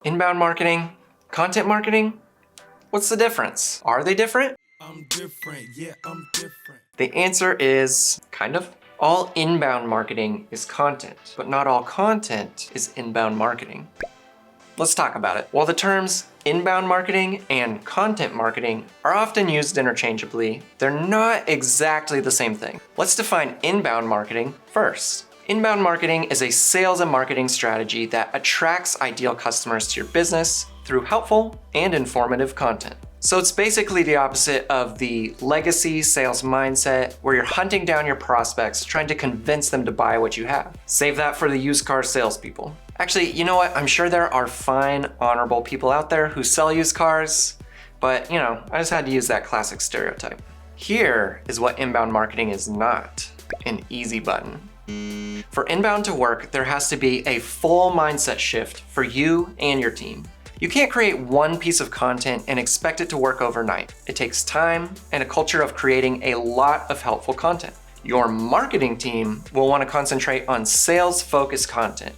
Inbound marketing, content marketing? What's the difference? Are they different? I'm different, yeah, I'm different. The answer is kind of. All inbound marketing is content, but not all content is inbound marketing. Let's talk about it. While the terms inbound marketing and content marketing are often used interchangeably, they're not exactly the same thing. Let's define inbound marketing first. Inbound marketing is a sales and marketing strategy that attracts ideal customers to your business through helpful and informative content. So it's basically the opposite of the legacy sales mindset where you're hunting down your prospects, trying to convince them to buy what you have. Save that for the used car salespeople. Actually, you know what? I'm sure there are fine, honorable people out there who sell used cars, but I just had to use that classic stereotype. Here is what inbound marketing is not: an easy button. For inbound to work, there has to be a full mindset shift for you and your team. You can't create one piece of content and expect it to work overnight. It takes time and a culture of creating a lot of helpful content. Your marketing team will want to concentrate on sales-focused content,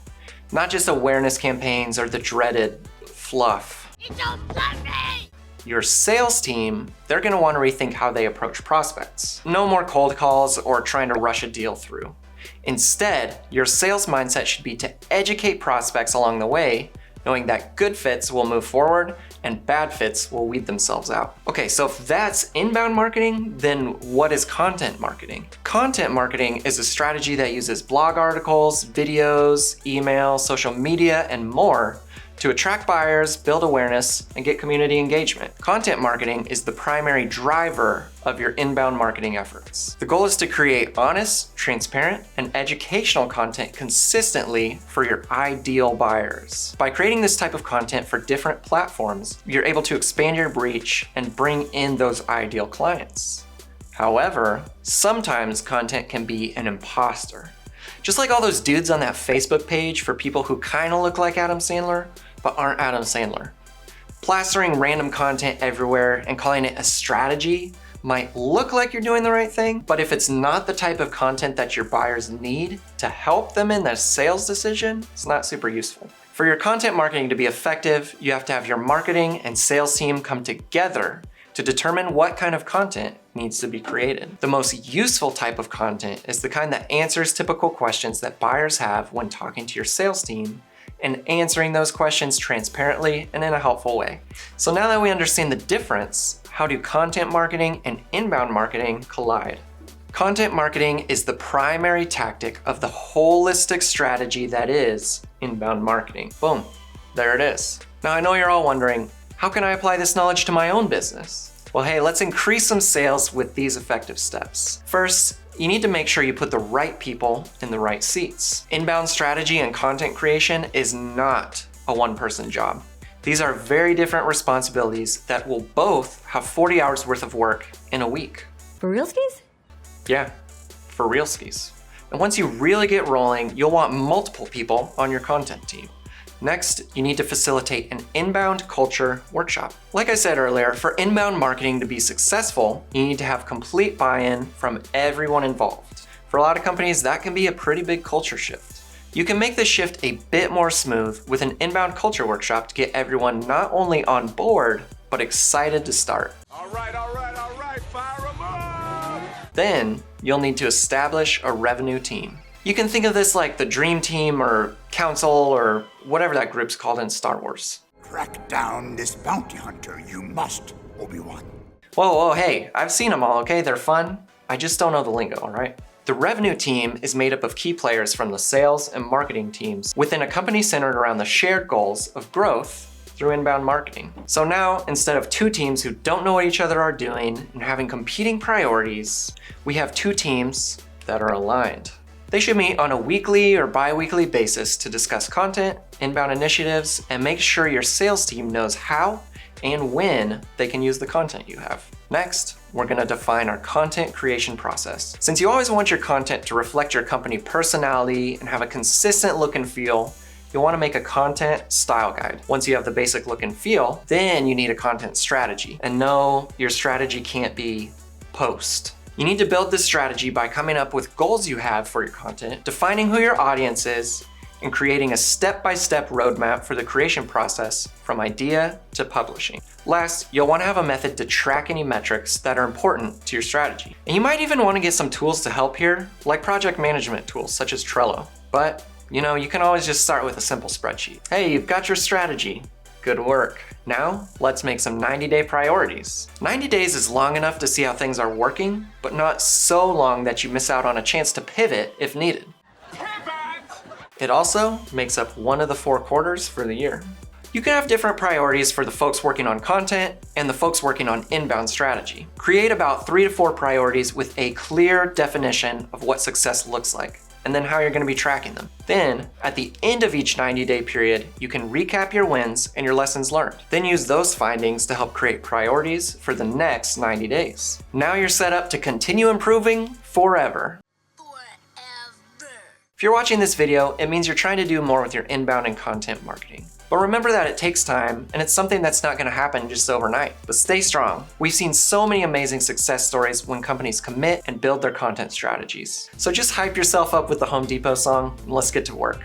not just awareness campaigns or the dreaded fluff. You don't love me! Your sales team, they're going to want to rethink how they approach prospects. No more cold calls or trying to rush a deal through. Instead, your sales mindset should be to educate prospects along the way, knowing that good fits will move forward and bad fits will weed themselves out. Okay, so if that's inbound marketing, then what is content marketing? Content marketing is a strategy that uses blog articles, videos, email, social media, and more to attract buyers, build awareness, and get community engagement. Content marketing is the primary driver of your inbound marketing efforts. The goal is to create honest, transparent, and educational content consistently for your ideal buyers. By creating this type of content for different platforms, you're able to expand your reach and bring in those ideal clients. However, sometimes content can be an imposter. Just like all those dudes on that Facebook page for people who kind of look like Adam Sandler, but aren't Adam Sandler. Plastering random content everywhere and calling it a strategy might look like you're doing the right thing, but if it's not the type of content that your buyers need to help them in their sales decision, it's not super useful. For your content marketing to be effective, you have to have your marketing and sales team come together to determine what kind of content needs to be created. The most useful type of content is the kind that answers typical questions that buyers have when talking to your sales team and answering those questions transparently and in a helpful way. So now that we understand the difference, how do content marketing and inbound marketing collide? Content marketing is the primary tactic of the holistic strategy that is inbound marketing. Boom, there it is. Now I know you're all wondering, how can I apply this knowledge to my own business? Well, hey, let's increase some sales with these effective steps. First, you need to make sure you put the right people in the right seats. Inbound strategy and content creation is not a one-person job. These are very different responsibilities that will both have 40 hours worth of work in a week. For real skis? Yeah, for real skis. And once you really get rolling, you'll want multiple people on your content team. Next, you need to facilitate an inbound culture workshop. Like I said earlier, for inbound marketing to be successful, you need to have complete buy-in from everyone involved. For a lot of companies, that can be a pretty big culture shift. You can make this shift a bit more smooth with an inbound culture workshop to get everyone not only on board, but excited to start. All right, fire 'em up! Then, you'll need to establish a revenue team. You can think of this like the dream team or council or whatever that group's called in Star Wars. Track down this bounty hunter, you must, Obi-Wan. Whoa, hey, I've seen them all, okay? They're fun. I just don't know the lingo, all right? The revenue team is made up of key players from the sales and marketing teams within a company centered around the shared goals of growth through inbound marketing. So now, instead of two teams who don't know what each other are doing and having competing priorities, we have two teams that are aligned. They should meet on a weekly or bi-weekly basis to discuss content, inbound initiatives, and make sure your sales team knows how and when they can use the content you have. Next, we're gonna define our content creation process. Since you always want your content to reflect your company personality and have a consistent look and feel, you'll wanna make a content style guide. Once you have the basic look and feel, then you need a content strategy. And no, your strategy can't be post. You need to build this strategy by coming up with goals you have for your content, defining who your audience is, and creating a step-by-step roadmap for the creation process from idea to publishing. Last, you'll want to have a method to track any metrics that are important to your strategy. And you might even want to get some tools to help here, like project management tools such as Trello. But, you can always just start with a simple spreadsheet. Hey, you've got your strategy. Good work. Now, let's make some 90-day priorities. 90 days is long enough to see how things are working, but not so long that you miss out on a chance to pivot if needed. It also makes up one of the 4 quarters for the year. You can have different priorities for the folks working on content and the folks working on inbound strategy. Create about 3 to 4 priorities with a clear definition of what success looks like, and then how you're going to be tracking them. Then, at the end of each 90-day period, you can recap your wins and your lessons learned. Then use those findings to help create priorities for the next 90 days. Now you're set up to continue improving forever. If you're watching this video, it means you're trying to do more with your inbound and content marketing. But remember that it takes time, and it's something that's not going to happen just overnight. But stay strong. We've seen so many amazing success stories when companies commit and build their content strategies. So just hype yourself up with the Home Depot song, and let's get to work.